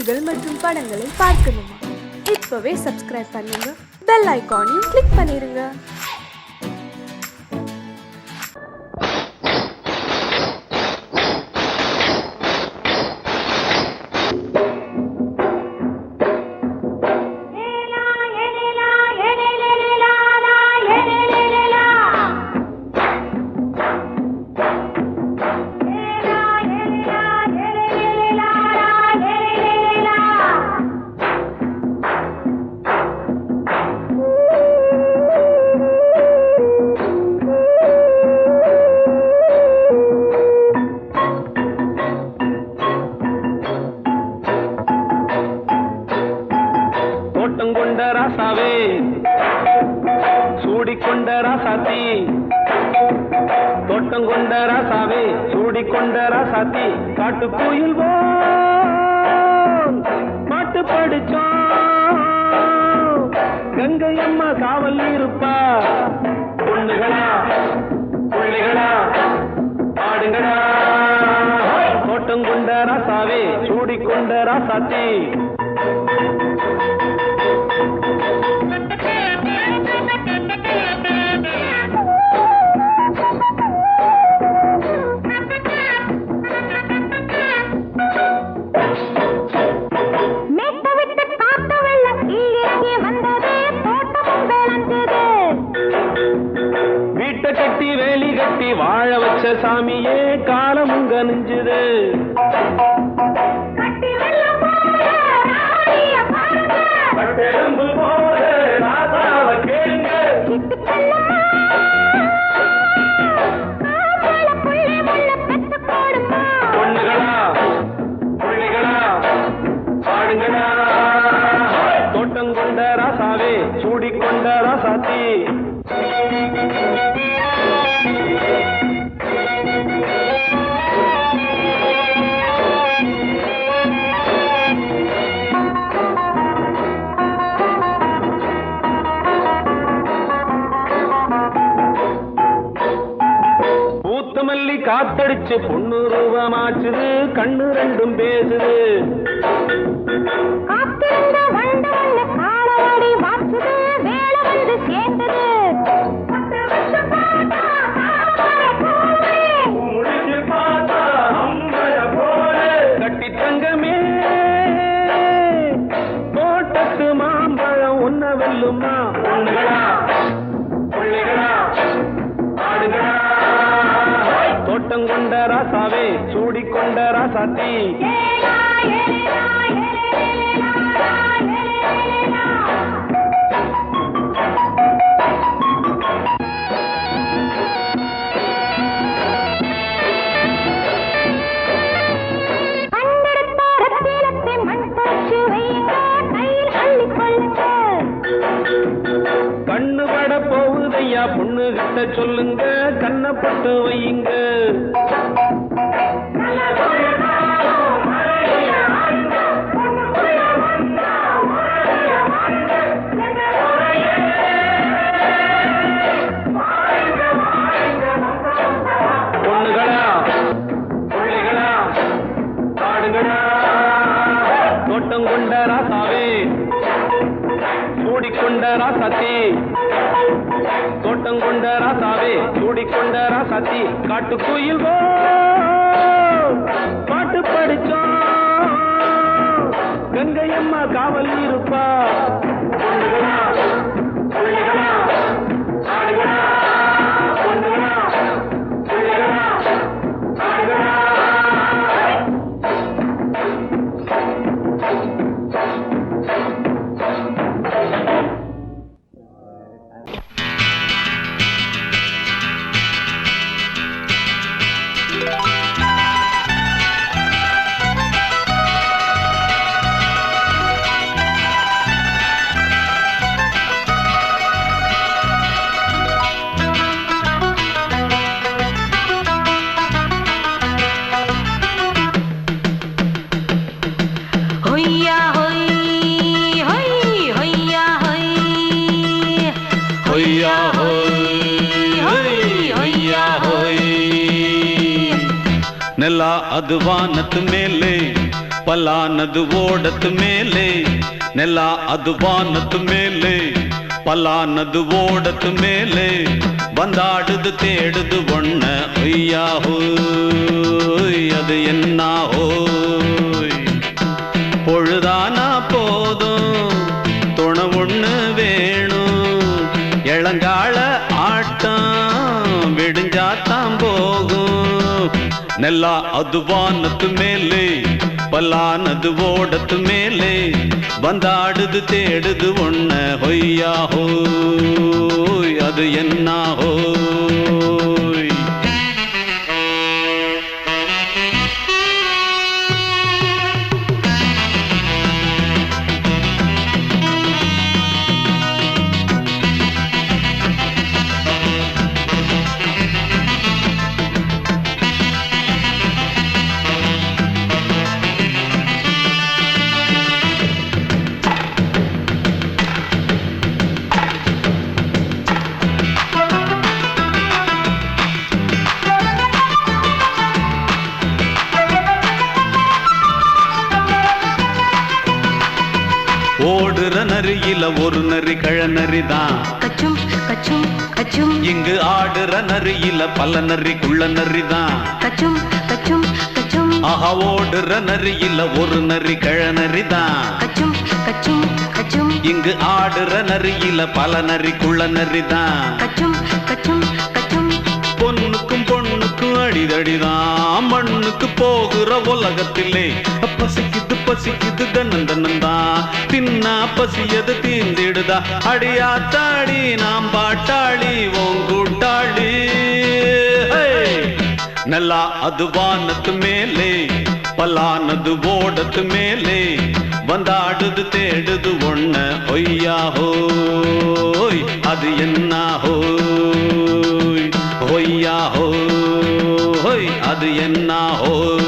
செய்திகள் மற்றும் படங்களை பார்க்கணுமா? இப்பவே சப்ஸ்கிரைப் பண்ணுங்க, பெல் ஐகானையும் கிளிக் பண்ணிருங்க. கொண்ட ராசாவே சூடிக்கொண்ட ராசாத்தி, தோட்டம் கொண்ட ராசாவே சூடிக்கொண்ட ராசாத்தி, காட்டுக்குயில் பாட்டு படிச்சோம். கங்கை அம்மா காவல் இருப்பா. பொண்ணுகளா பிள்ளைகளா ஆடுங்களா. தோட்டம் கொண்ட ராசாவே சூடிக்கொண்ட ராசாத்தி. கட்டி வேலி கட்டி வாழ வச்ச சாமியே காலமும் கனிஞ்சுது. பொண்ணுகளா பிள்ளைகளா ஆடுங்களா. தோட்டம் கொண்ட ராசாவே சூடிக்கொண்ட ராசாத்தி. மல்லி காத்தடிச்சு பொண்ணு ரூபமாச்சுது, கண்ணு ரெண்டும் பேசுது. கட்டி தங்கமே தோட்டத்து மாம்பழம் உன்ன வெல்லுமா. பொண்ணுகளா பிள்ளைகளா ஆடுகளா. தோட்டம் கொண்ட ராசாவே சூடிக்கொண்ட ராசாத்தி. கண்ணு பட போகுதையா பொண்ணு கிட்ட சொல்லுங்க, கண்ணப்பட்டு வையுங்க. பொண்ணுகளா பிள்ளைகளா ஆடுங்களா. தோட்டம் கொண்ட ராசாவே சூடிக்கொண்ட ராசாத்தி. தோட்டம் கொண்ட ராசாவே சூடிக்கொண்ட ராசாத்தி, காட்டுக்குயில் பாட்டு படிச்சோம். கங்கை அம்மா காவல் இருப்பா. பொண்ணுகளா பிள்ளைகளா ஆடுகளா. பொண்ணுகளா பிள்ளைகளா ஆடுகளா. ನೆಲ ಅದು ವಾನದ ಮೇಲೆ ಪಲಾನದು ಓಡತ್ ಮೇಲೆ ನೆಲ ಅದು ವಾನತ್ ಮೇಲೆ ಪಲಾನದು ಓಡತ್ ಮೇಲೆ வந்தாடுது தேடுது ஒண்ண ஒய்யா ஹோய் அது என்ன ஹோய் பொழுதானா போதும் துணை ஒண்ணு வேணும் இளங்கால ஆட்டம் விடிஞ்சாத்தான் போகும் நெல்லா அது வானத்து மேலே பலானது ஓடத்து மேலே வந்தாடுது தேடுது ஒண்ண ஹொய்யா ஹோய் அது என்ன ஹோய் ஓடுற நரியில ஒரு நரி கழநரிதான் கச்சும் கச்சும் கச்சும் இங்கு ஆடுற நரியில பல நரி குள்ள நரிதான் கச்சும் கச்சும் கச்சும் ஆஹா ஓடுற நரியில ஒரு நரி கழநரிதான் கச்சும் கச்சும் கச்சும் இங்கு ஆடுற நரியில பல நரி குள்ள நரிதான் கச்சும் கச்சும் கச்சும் பொண்ணுக்கும் பொண்ணுக்கும் அடிதடிதான் மண்ணுக்கு போகிற உலகத்திலே பசிக்குது பசிக்குது தன்னந்தனந்தான் தின்னா பசியது தீந்திடுதா அடியாத்தாடி நாம் பாட்டாளி ஓங்கூட்டாளி நல்லா அது வானத்து மேலே பலானது ஓடத்து மேலே வந்தாடுது தேடுது ஒண்ண ஒய்யா ஹோய் அது என்ன ஹோய் ஒய்யா ஹோய் அது என்ன ஹோய்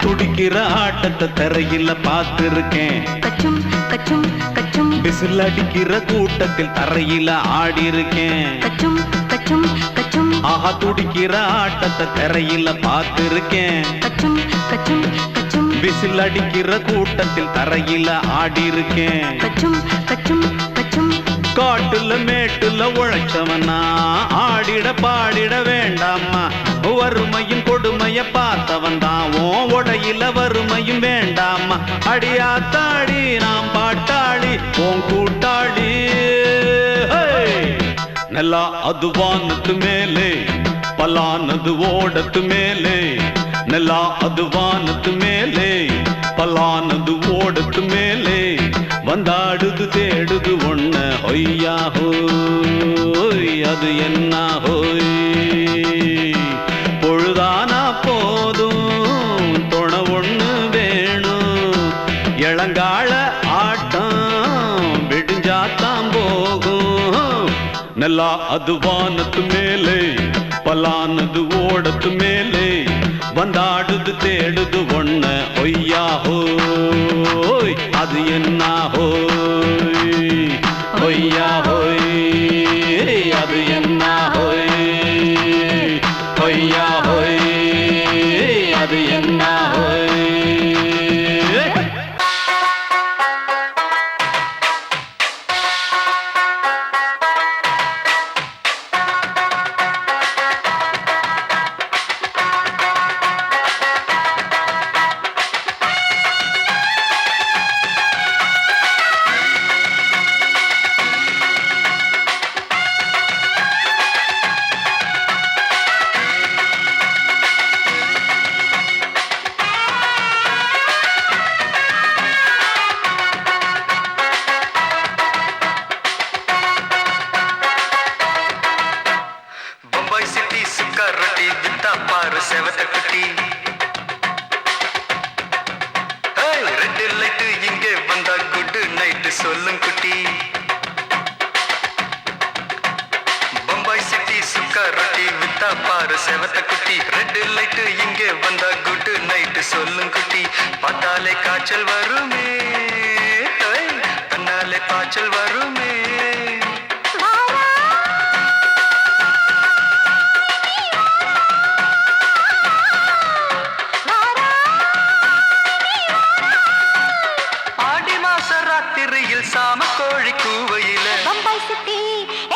துடிக்கிற ஆட்டத்தை தரையில பார்த்திருக்கேன் கச்சும் கச்சும் கச்சும் விசில் அடிக்கிற கூட்டத்தில் தரையில ஆடி இருக்கேன் கச்சும் கச்சும் கச்சும் ஆஹா துடிக்கிற ஆட்டத்தை தரையில பார்த்திருக்கேன் கச்சும் கச்சும் கச்சும் விசில் அடிக்கிற கூட்டத்தில் தரையில ஆடி இருக்கேன் கச்சும் கச்சும் கச்சும் காட்டுல மேட்டுல உழைச்சவனா ஆடிட பாடிட வேண்டாமா வறுமையும் கொடுமைய பார்த்தவன் தான் உடையில வறுமையும் வேண்டாமா அடியாத்தாடி நாம் பாட்டாளி ஓன் கூட்டாளி நல்லா அது வானத்து மேலே பலானது ஓடத்து மேலே நல்லா அது வானத்து மேலே பலானது ஓடத்து மேலே வந்தாடுது தேடுது ஒண்ண ஒய்யா ஹோய் அது என்ன ஹோய் பொழுதானா போதும் துணை ஒண்ணு வேணும் இளங்கால ஆட்டம் விடிஞ்சாத்தான் போகும் நல்லா அது வானத்து மேலே பலானது ஓடத்து மேலே வந்தாடுது தேடுது ஒண்ண ஒய்யா ஹோய் அது என்ன ஹோய் ஒய்யா ஹோய் அது என்ன ஹோய் ஒய்யா ஹோய் அது என்ன ஹோய் சொல்லும் குட்டி பம்பாய் சிட்டி சுக்கா ரொட்டி வித்தா பாரு செவத்த குட்டி ரெட் லைட் இங்கே வந்தா குட் நைட் சொல்லும் குட்டி பார்த்தாலே காய்ச்சல் வருமே தன்னாலே பாய்ச்சல் வருமே சாம கோழி கூவையில பம்பாய் சிட்டி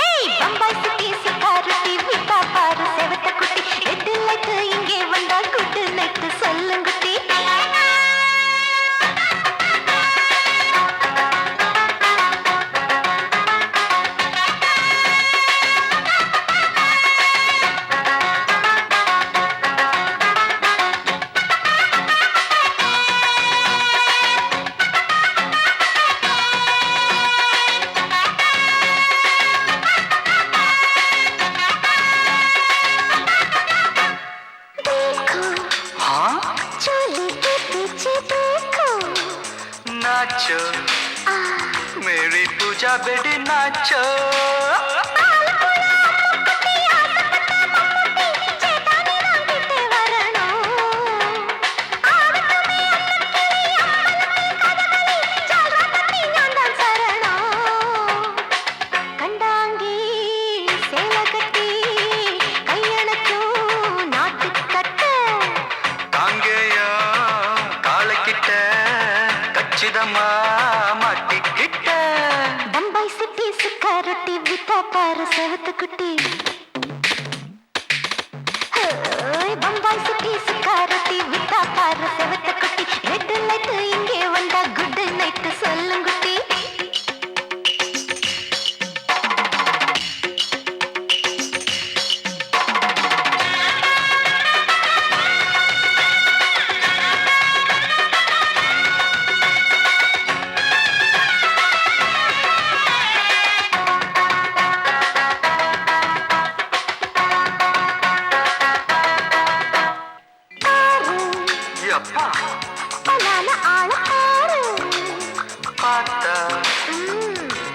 ஏய் பம்பாய் சிட்டி சிக்காரட்டி விட்டா பாரு செவத்த குட்டி ரெட் லைட் இங்கே வந்தா குட் நைட் சொல்லுங்க குட்டி नाचो मेरी पूजा बेटी नाचो பம்பாய் சிட்டி சுக்காரட்டி வித்தா பாரு செவத்த குட்டி பம்பாய் சிட்டி சுக்காரட்டி வித்தா பாரு செவத்த குட்டி ரெட் லைட் இங்கே வந்தா குட் நைட் சொல்லுங்க குட்டி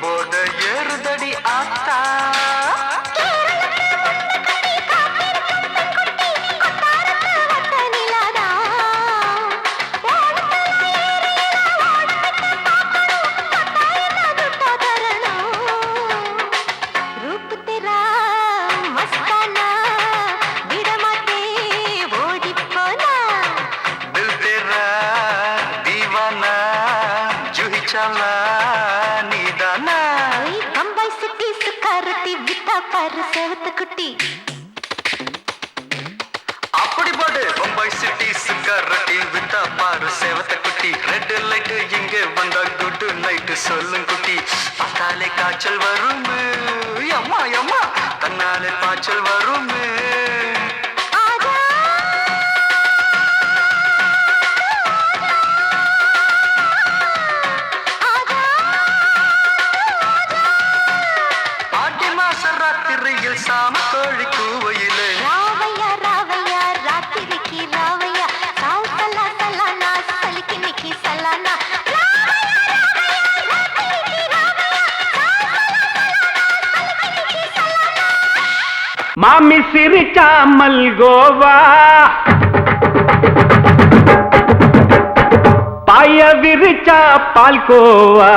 போத ஏறுதடி ஆத்தா பம்பாய் சிட்டி சுக்காரட்டி வித்தா பாரு செவத்த குட்டி அப்படி போடு பம்பாய் சிட்டி சிக்காரட்டி வித்தா பாரு செவத்த குட்டி ரெட் லைட் இங்கே வந்தா குட் நைட் சொல்லும் குட்டி பார்த்தாலே காய்ச்சல் வருமே அம்மா அம்மா தன்னாலே பாய்ச்சல் வருமே சாம கோழி கூவையில ராவையா ராவையா ராத்திரிக்கு ராவையா சால் சலா சலானா சலிக்கு நிக்கி சலானா மாமி சிரிச்சா மல்கோவா பாய விரிச்சா பால்கோவா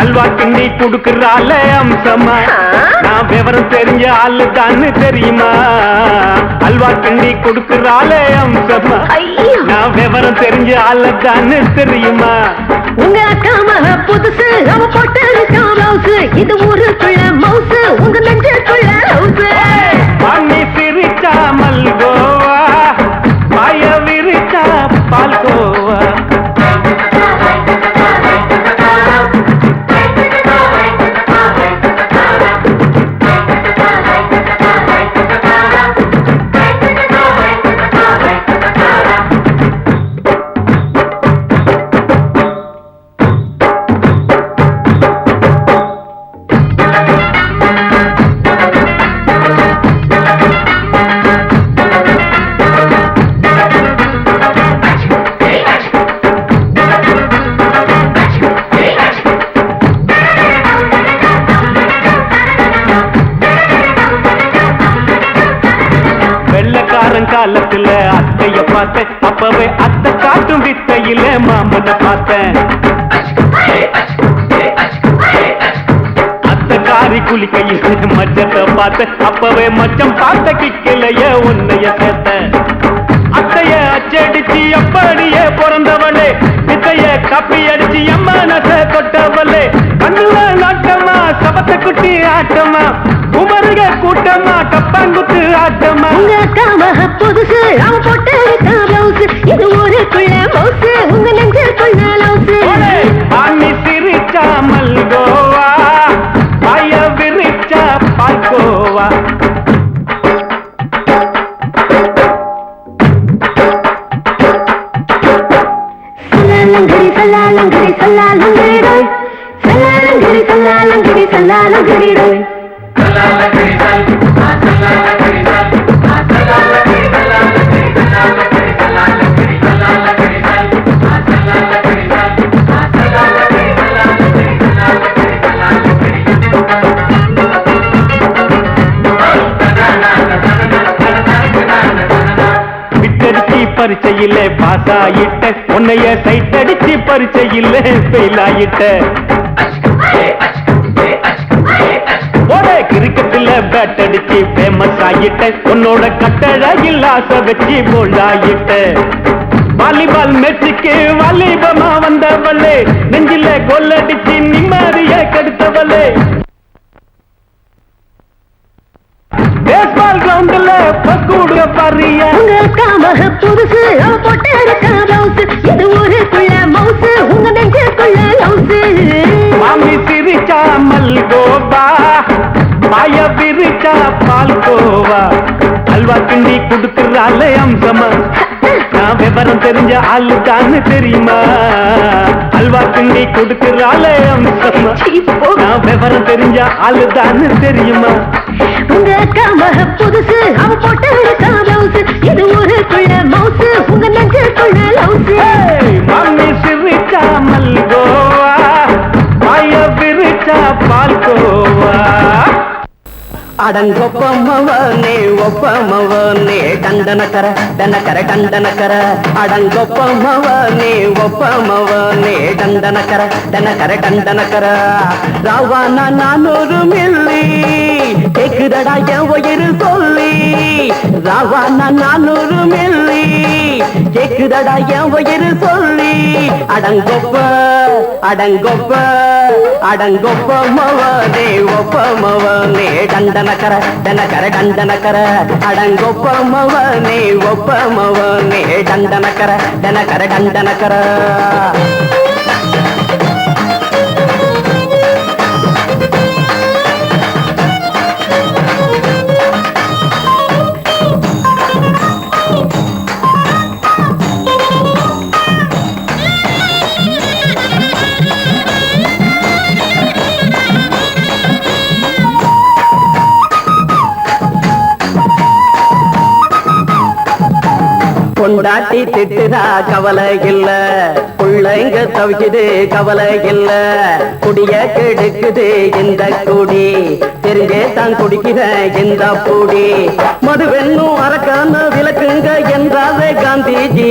அல்வா கிண்டி குடுக்கறால அம்சமா நான் விவரம் தெரிஞ்ச ஆளு தான்னு தெரியுமா அல்வா கிண்டி குடுக்கறால அம்சமா நான் விவரம் தெரிஞ்ச ஆளு தான்னு தெரியுமா உங்க அக்கா மக புதுசு அவ போட்டு பிளவுஸ் இது ஊருக்குள்ள மவுசு உங்க நெஞ்சுக்குள்ள ஹவுஸ் பண்ணி சிரிச்சா மல்கோவா பாய விரிச்சா பால்கோவா பார்த்தேன் அப்பவே அத்தை காட்டும் வித்தையில மாமனை பார்த்தேன் அத்தை காரி குளிக்கையில் மச்சத்தை பார்த்தேன் அப்பவே மச்சம் பார்த்த கிக்கலைய உன்னைய சேர்த்தேன் அத்தைய அச்சடிச்சு அப்படியே பிறந்தவளே வித்தைய காப்பி அடிச்சு எம்மனச தொட்டவளே கண்ணுல நாட்டமா சபத்தை குட்டி ஆட்டமா குமருக கூட்டமா கப்பாங்குத்து ஆட்டமா உங்க அக்காம புதுசு அவ போட்டு பிளவுஸ் இது ஊருக்குள்ள மவுசு உங்க நெஞ்சுக்குள்ள லவுசு ஆணி சிரிச்சா மல்கோவா பாய விரிச்சா பால்கோவா சல்லாலங்கடி சல்லாலங்கடி சல்லாலங்கடி சல்லாலங்கடி சல்லாலங்கடி பரிச்சையில பாஸ் ஆயிட்ட உன்னைய சைட் அடிச்சு பரிச்சையில ஃபெயில் ஆயிட்ட ஒரே கிரிக்கெட்ல பேட் அடிச்சு ஃபேமஸ் ஆயிட்ட உன்னோட கட்டழகில் ஆசை வச்சு போல்ட் ஆயிட்ட வாலிபால் மேட்சுக்கு வாலிபமா வந்தவளே நெஞ்சில கோல் அடிச்சு நிம்மதிய கெடுத்தவளே பேஸ்பால் கிரவுண்ட்ல பக்கூடுற பாரியா உங்க காம புதுசு அவ போட்டு பிளவுஸ் இது ஊருக்குள்ள மவுசு உங்க நெஞ்சுக்குள்ள லவுசு மாமி சிரிச்சா மல்கோவா பாய விரிச்சா பால்கோவா அல்வா கிண்டி குடுக்கறால அம்சமா நான் விவரம் தெரிஞ்ச ஆளு தான்னு தெரியுமா அல்வா கிண்டி குடுக்கறால அம்சமா நான் விவரம் தெரிஞ்ச ஆளு தான்னு தெரியுமா உங்க காம புதுசு அவ போட்டு பிளவுஸ் இது ஊருக்குள்ள மவுசு உங்க நெஞ்சுக்குள்ள லவுசு மாமி சிரிச்சா மல்கோவா பாய விரிச்சா பால்கோவா அடங்கொப்பமவனே ஒப்பமவனே டண்டனக்கர டனக்கர டண்டனக்கர அடங்கொப்பமவனே ஒப்பமவனே டண்டனக்கர டனக்கர டண்டனக்கர ராவானா 400 மில்லி கேக்குதடா என் உயிர் சொல்லி ராவானா 400 மில்லி கேக்குதடா என் உயிர் சொல்லி அடங்கொப்ப அடங்கொப்ப அடங்கொப்பமவனே ஒப்பமவனே டண்டனக்கர டனக்கர டண்டனக்கர அடங்கொப்பமவனே ஒப்பமவனே டண்டனக்கர டனக்கர டண்டனக்கர பொண்டாட்டி திட்டுதா கவலை இல்ல புள்ளைங்க தவிக்குது கவலை இல்ல குடிய கெடுக்குது இந்த குடி தெரிஞ்சே தான் குடிக்கிற இந்த பூடி மதுவென்னும் அரக்கான விளக்குங்க என்றாவே காந்திஜி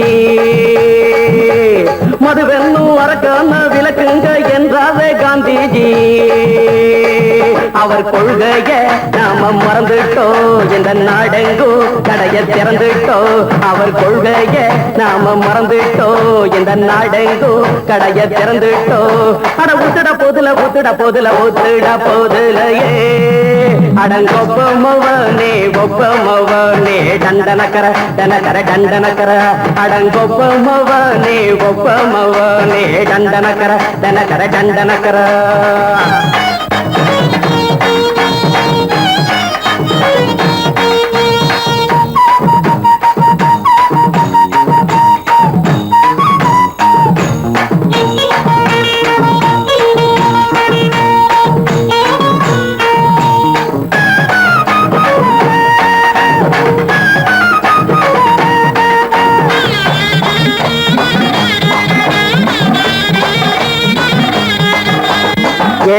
மதுவென்னும் அரக்கான விளக்குங்க என்றாவே காந்திஜி அவர் கொள்கைய நாம மறந்துட்டோம் இந்த நாடெங்கும் கடைய திறந்துட்டோம் அவர் கொள்கைய நாம மறந்துட்டோம் இந்த நாடெங்கும் கடைய திறந்துட்டோம் அட ஊத்துட போதுல ஊத்துட போதுல ஊத்துட போதுலையே அடங்கொப்பமவனே ஒப்பமவனே டண்டனக்கர டனக்கர டண்டனக்கர அடங்கொப்பமவனே ஒப்பமவனே டண்டனக்கர டனக்கர டண்டனக்கர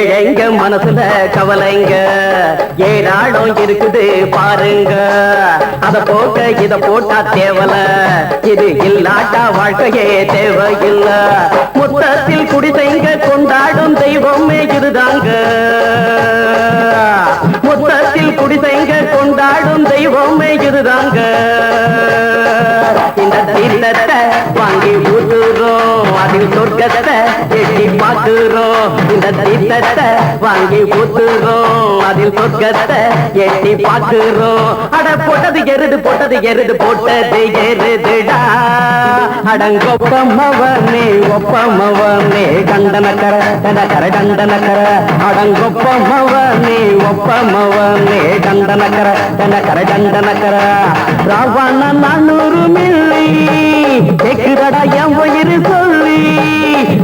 ஏழைங்க மனசுல கவலைங்க ஏராளம் இருக்குது பாருங்க. அத போட்ட இத போட்டா தேவல, இது இல்லாட்டா வாழ்க்கையே தேவையில்ல. மொத்தத்தில் குடிசைங்க கொண்டாடும் தெய்வமே இதுதாங்க. மொத்தத்தில் குடிசைங்க கொண்டாடும் தெய்வமே இதுதாங்க. இந்த தீர்த்தத்தை வாங்கி ஊத்துறோம், அதில் சொர்க்கத்தை எட்டி பார்க்கிறோம். இந்த தீர்த்தத்தை வாங்கி ஊத்துறோம், அதில் சொர்க்கத்தை எட்டி பார்க்கிறோம். அட போட்டது எருது போட்டது எருது போட்டது எருதுடா. அடங்கொப்பமவனே ஒப்பமவனே கண்டனக்கர கண்டனக்கர கண்டனக்கர. அடங்கொப்பமவனே ஒப்பமவனே கண்டனக்கர கண்டனக்கர கண்டனக்கர. ராவண 400 மில்லி கேக்குதடா என் வயிறு சொல்லி.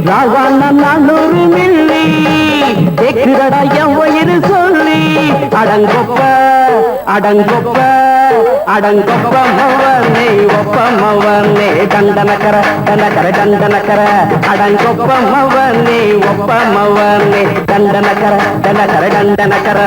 ராவண 400 மில்லி கேக்குதடா என் வயிறு சொல்லி. அடங்கொப்ப அடங்கொப்ப அடங்கொப்பமவனே ஒப்பமவனே கண்டனக்கர கண்டனக்கர கண்டனக்கர. அடங்கொப்பமவனே ஒப்பமவனே கண்டனக்கர கண்டனக்கர கண்டனக்கர.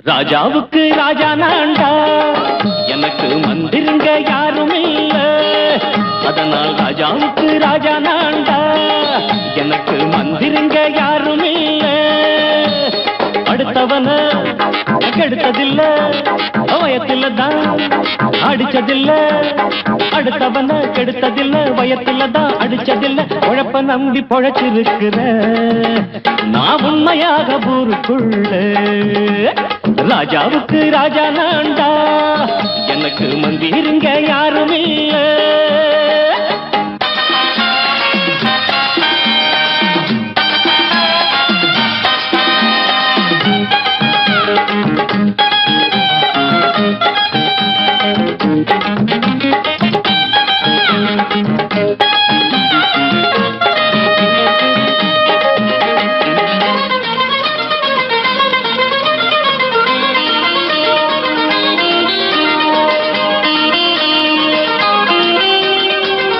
ராஜாவுக்கு ராஜா நான்டா, எனக்கு மந்திருங்க யாரும் இல்ல. அதனால் ராஜாவுக்கு ராஜா நான்டா, எனக்கு மந்திருங்க யாரும் இல்ல. அடுத்தவன கெடுத்ததில்ல, வயத்தில தான் அடிச்சதில்ல. அடுத்தவன கெடுத்ததில்ல, வயத்தில தான் அடிச்சதில்ல. உழப்ப நம்பி பொழைச்சிருக்கிற நான் உண்மையாக ஊருக்குள்ள. ராஜாவுக்கு ராஜா நான்டா, எனக்கு மந்திருங்க யாரும் இல்ல.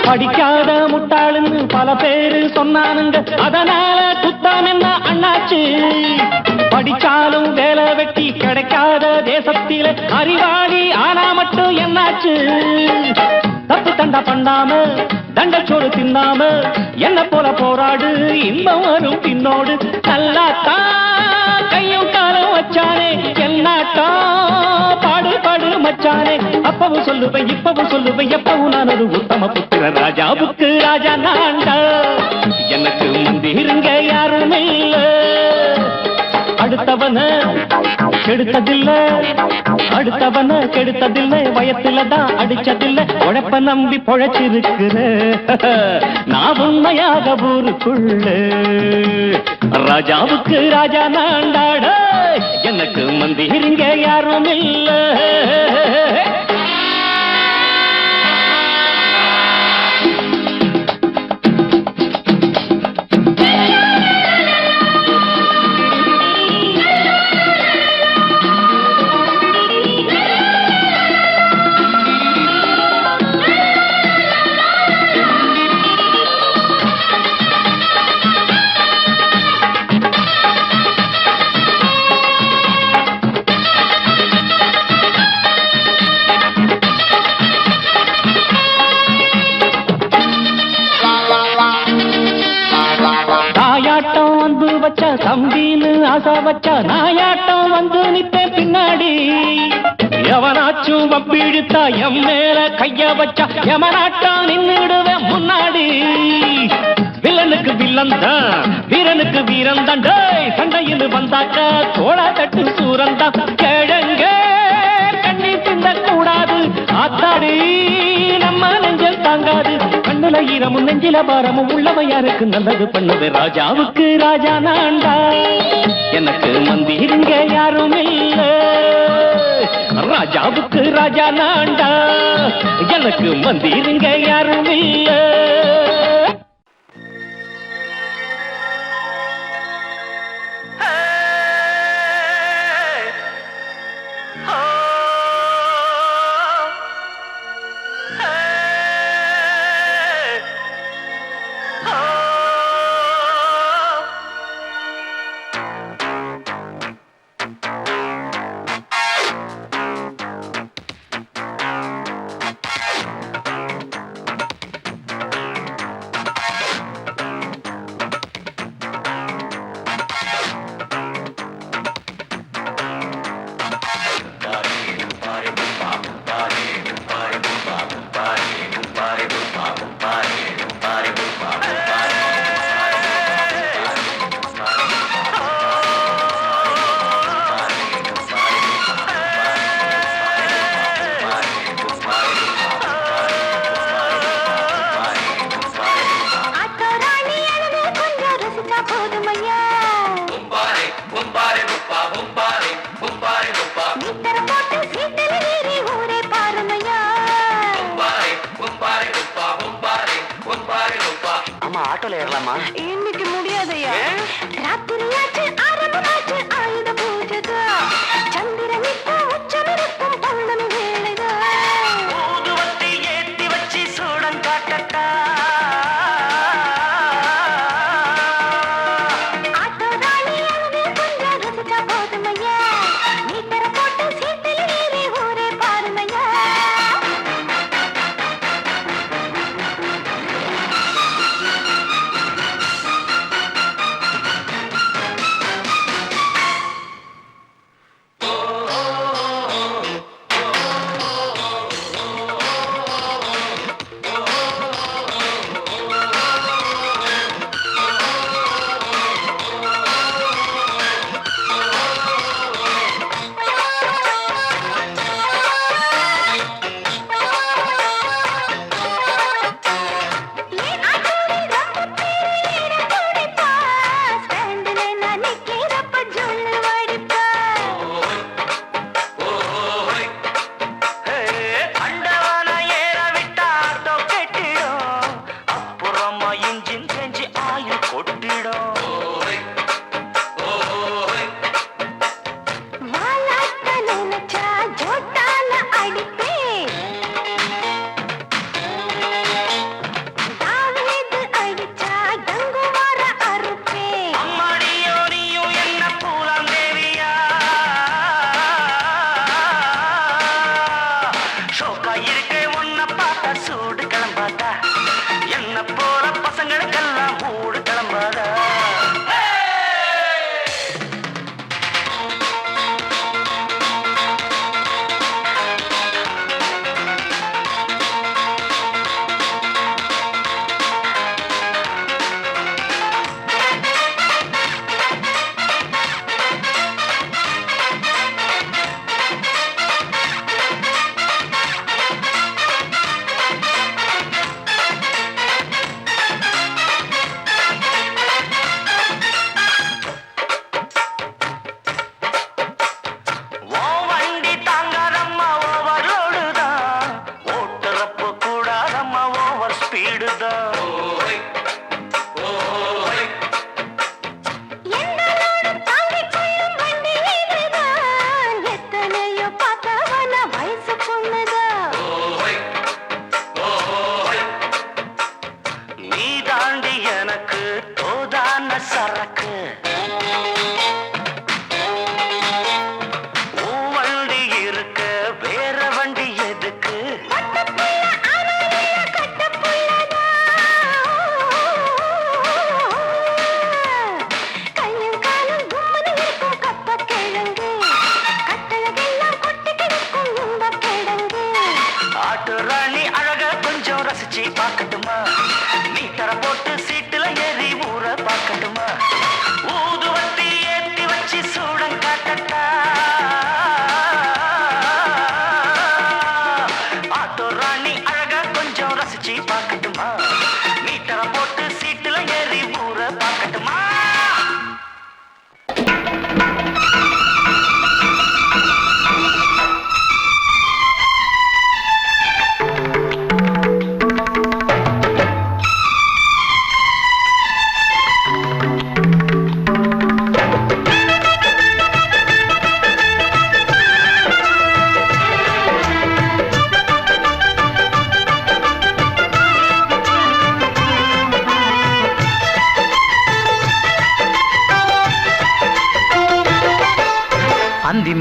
படிக்காத முட்டாளுன்னு பல பேரு சொன்னானுங்க, அதனால குத்தாம் என்ன அண்ணாச்சு. படிச்சாலும் வேலை வெட்டி கிடைக்காத தேசத்தில அறிவாளி ஆனா மட்டும் என்னாச்சு. தப்பு தண்டா பண்ணாம தண்டச்சோடு தின்னாம என்ன போல போராடு, இன்பம் வரும் பின்னோடு. நல்லாத்தான் கையும் காலம் வச்சானே, என்னாட்டா பாடு பாடு மச்சானே. அப்பவும் சொல்லுவேன் இப்பவும் சொல்லுவேன், எப்பவும் நான் ஒரு உத்தம புத்திர. ராஜாவுக்கு ராஜா நான்டா, எனக்கு மந்திருங்க யாரும் இல்ல. அடுத்தவன கெடுத்ததில்ல, அடுத்தவன கெடுத்ததில்லை, வயத்தில தான் அடிச்சதில்லை. உழைப்ப நம்பி பொழைச்சிருக்கிற நான் உண்மையாக ஊருக்குள்ள. ராஜாவுக்கு ராஜா நான்டாட, எனக்கு மந்திருங்க யாரும் இல்ல. தம்பின்னு ஆசா வச்சா நாயாட்டம் வந்து நித்தேன் பின்னாடி. எவனாச்சும் வப்பிழுத்தா எம் மேல கைய வச்சா எமனாட்டம் நின்னுடுவேன் முன்னாடி. வில்லனுக்கு வில்லன் தான், வீரனுக்கு வீரன் தான். சண்டையில் வந்தாக்க தோளா தட்டு சூரன் தான். கிழங்க கண்ணி தின்ன கூடாது, ஆத்தாடி நம்ம நெஞ்சல் தாங்காது. கண்ணு கண்ணுல ஈரமும் நெஞ்சில பாரமும் உள்ளவன் யாருக்கு நல்லது பண்ணுது ராஜாவுக்கு ராஜா நான்டா எனக்கு மந்திருங்க யாரும் இல்ல ராஜாவுக்கு ராஜா நான்டா எனக்கு மந்திருங்க யாரும் இல்ல ஆட்டோல ஏறலாமா? இன்னைக்கு முடியாதையா ராத்திரியாச்சு ஆரம்பமாச்சு ஆயுத பூஜைதா சந்திரன் இப்போ உச்சமிருக்கும் பௌர்ணமி வேளைதா ஊதுவத்தி ஏத்தி வச்சு சூடம் காட்டட்டா ஆட்டோ ராணி அவனே கொஞ்சம் ருசிச்சா போதுமையா மீட்டர போட்டு சீட்டில் ஏறி ஊரே பாருமையா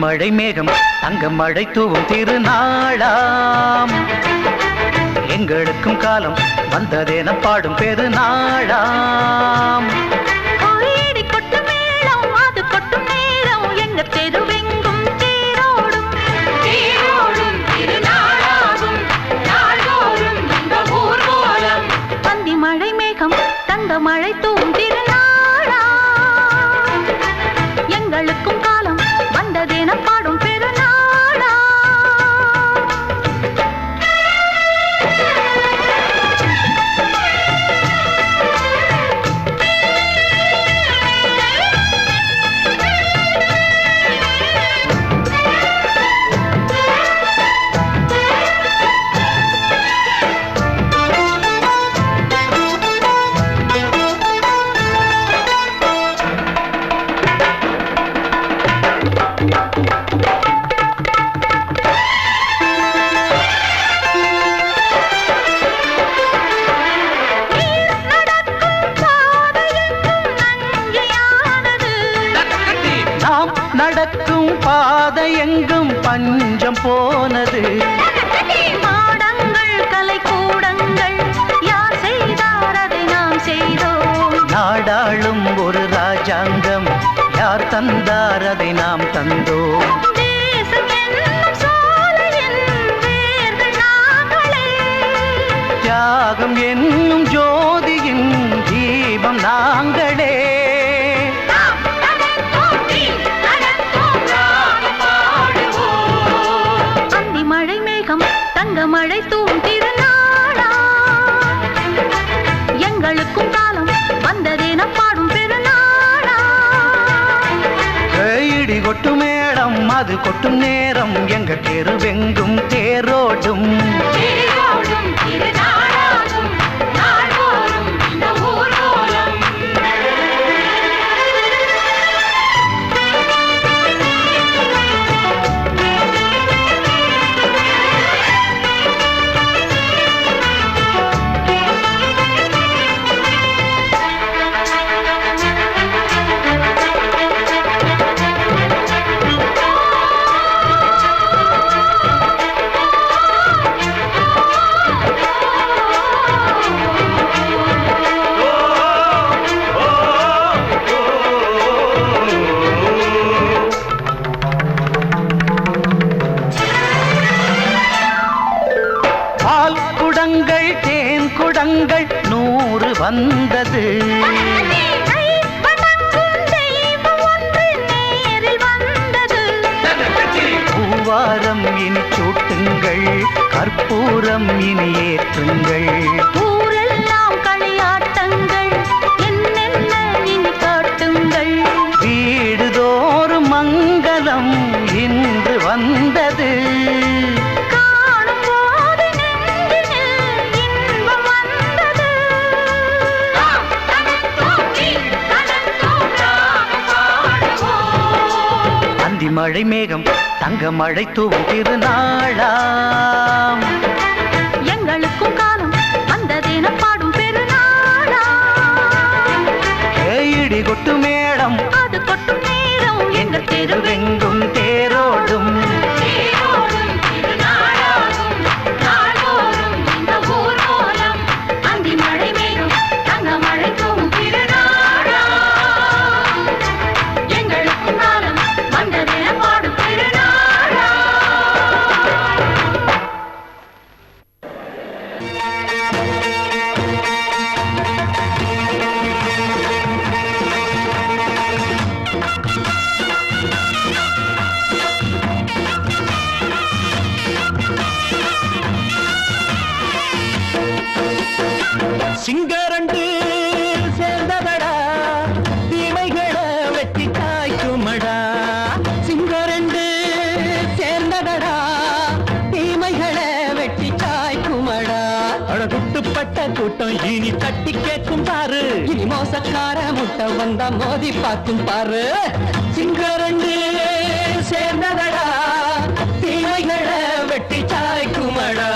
மழை மேகம் தங்க மழை தூவும் திருநாளாம் எங்களுக்கும் காலம் வந்ததென பாடும் பெருநாளாம் கோயிடி கொட்டு மேளம் அது கொட்டும் நேரம் எங்க தெருவெங்கும் தேரோடும் தேரோடும் திருநாளாகும் நாள்தோறும் இந்த ஊர்வலம் பந்தி மழை மேகம் தங்க மழை தூவும் திருநாளா எங்களுக்கும் காலம் வந்ததென பாடும் பெருநாளா நடக்கும் பாதை எங்கும் பஞ்சம் போனது மாடங்கள் கலை கூடங்கள் யார் செய்தார் அதை நாம் செய்தோம் நாடாளும் ஒரு ராஜாங்கம் யார் தந்தார் அதை நாம் தந்தோம் தேசம் என்னும் சோலையின் வேர்கள் நாங்களே தியாகம் என்னும் ஜோதியின் தீபம் நாங்களே மழை மேகம் தங்க மழை தூவும் திருநாளா எங்களுக்கும் காலம் வந்ததென பாடும் பெருநாளா இடி கொட்டு மேளம் அது கொட்டும் நேரம் எங்க தெருவெங்கும் தேரோடும் தேரோடும் திருநாளாகும் நாள்தோறும் இந்த ஊர்வலம் பால் குடங்கள் தேன் குடங்கள் 100 வந்தது பூவாரம் இனி சூட்டுங்கள் கற்பூரம் இனி ஏற்றுங்கள் ஊரெல்லாம் களியாட்டங்கள் என்னென்ன இனி காட்டுங்கள் வீடுதோறும் மங்களம் இன்று வந்தது காணும் போது நெஞ்சினில் இன்பம் வந்தது அந்தி மழை மேகம் தங்க மழை தூவும் திருநாளாம் எங்களுக்கும் காலம் வந்ததென பாடும் பெருநாளா இடி கொட்டு மேளம் அது கொட்டும் நேரம் எங்க தெருவெங்கும் தேரோடும் தேரோடும் திருநாளாகும் நாள்தோறும் இந்த ஊர்வலம் அந்தி மழை மேகம் தங்க மழை தூவும் திருநாளா எங்களுக்கும் காலம் வந்ததென பாடும் பெருநாளா சிங்கரண்டு சேர்ந்ததடா தீமைகளை வெட்டி காய்க்குமடா சிங்கரண்டு சேர்ந்ததடா தீமைகளை வெட்டி காய்க்குமடா அழகுட்டுப்பட்ட கூட்டம் இனி தட்டி கேட்கும் பாரு இனி மோசக்கார முட்டை வந்தா மோதி பார்க்கும் பாரு சிங்கரண்டு சேர்ந்ததடா தீமைகளை வெட்டி காய்க்குமடா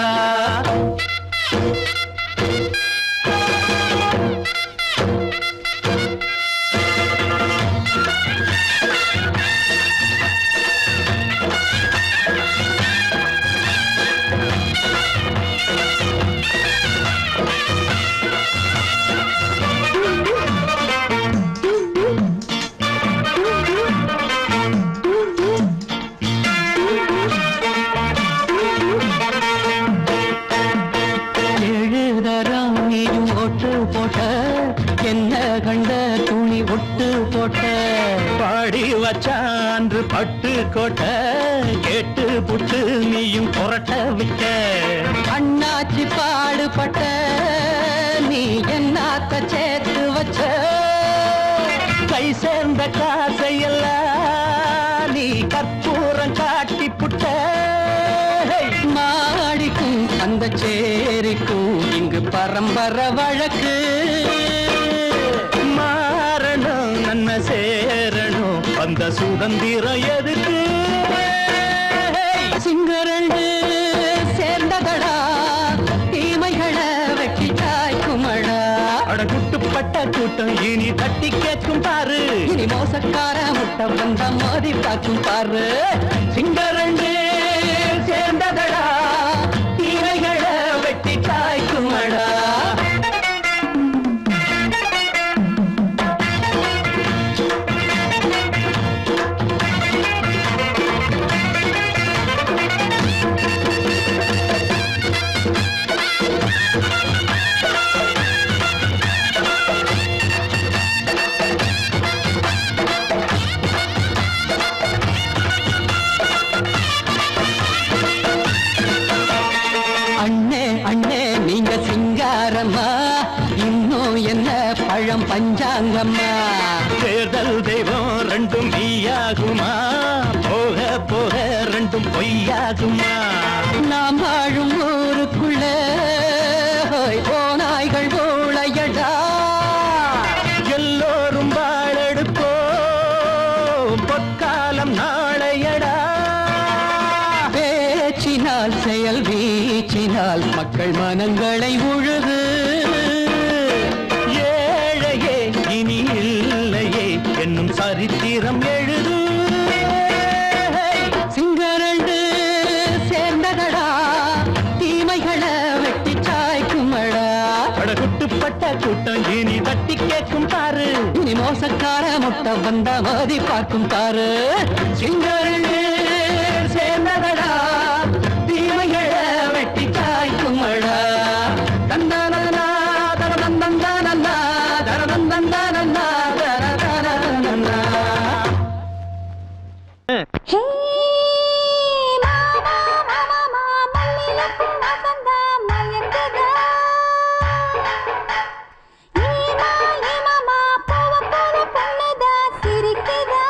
ஒரு பட்டு கோட்டை கேட்டு புட்டு நீயும் புரட்ட விட்ட அண்ணாச்சி பாடுபட்ட நீ என்னாத்த சேர்த்து வச்ச கை சேர்ந்த காசையெல்லாம் நீ கற்பூரம் காட்டி புட்ட மாடிக்கும் அந்த சேரிக்கும் இங்கு பரம்பரை வழக்கு மாறணும் நன்மை சேரணும் அந்த சுதந்திரம் எதுக்கு சிங்கரண்டு சேர்ந்ததடா தீமைகளை வெட்டி தாய்க்குமடா அட குட்டுப்பட்ட கூட்டம் இனி தட்டி கேட்கும் பாரு இனி மோசக்கார முட்டை வந்த மோதி பார்க்கும் பாரு சிங்கரண்டு சேர்ந்ததடா தீமைகளை வெட்டி தாய்க்குமடா அண்ணே அண்ணே நீங்க சிங்காரம்மா இன்னும் என்ன பழம் பஞ்சாங்கம்மா தேர்தல் தெய்வம் ரெண்டும் மெய்யாகுமா போக போக ரெண்டும் பொய்யாகுமா நாம் வாழும் ஊருக்குள்ள ஓநாய்கள் ஊழையடா எல்லோரும் வாழெடுப்போ பொற்காலம் நாளையடா பேச்சினால் செயல் வீச்சினால் மக்கள் மனங்களை உழுது ஏழையே இனி இல்லையே என்னும் சரித்திரம் எழுது சிங்கரண்டு சேர்ந்ததடா தீமைகளை வெட்டி சாய்க்குமடா குட்டுப்பட்ட கூட்டம் இனி தட்டி கேட்கும் பாரு இனி மோசக்கார முட்டை வந்த மோதி பார்க்கும் பாரு சிங்கரண்டு சேர்ந்ததடா தீமைகளை வெட்டி சாய்க்குமடா தந்தனனா தரதந்தந்தனனா தரதந்தந்தனனா தரதந்தனனா ஹே மாமா மாமா மல்லிலப்பு வசந்தா மயங்குதா ஈமா ஈமாமா பூவ போல பொண்ணுதா சிரிக்குதா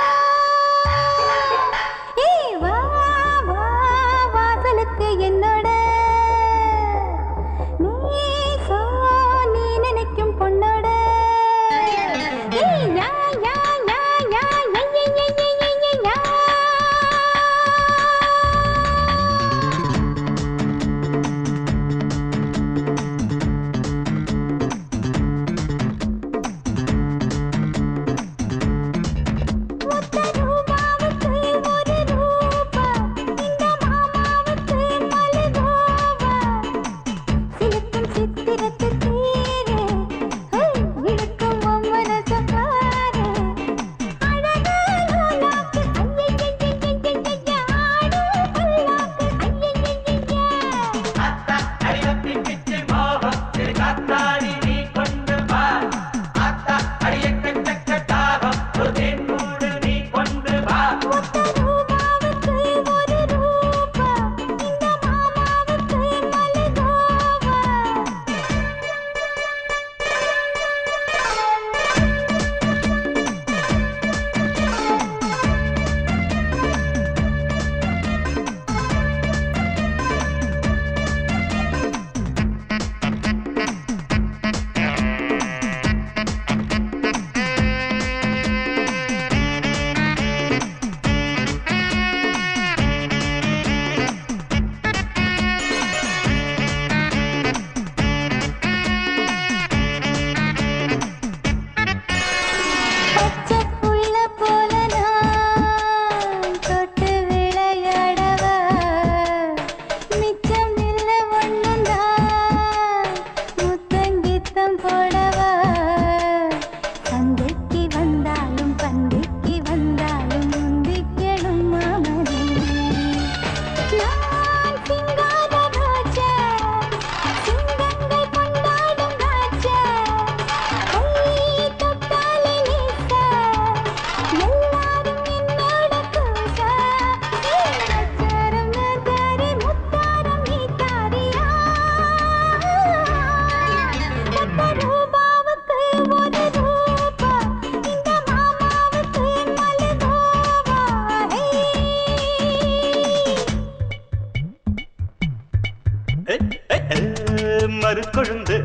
கருக்கொழுந்து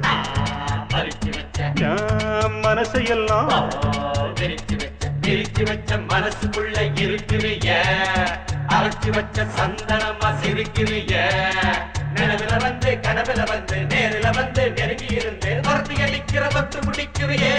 மனசையெல்லாம் பிரிச்சு வச்ச மனசுக்குள்ள இருக்குறிய அரைச்சு வச்ச சந்தனமா சிரிக்கிறிய நிலவுல வந்து கனவுல வந்து நேரில வந்து நெருங்கி இருந்து வரத்து அடிக்கிற பத்து முடிக்கிறியே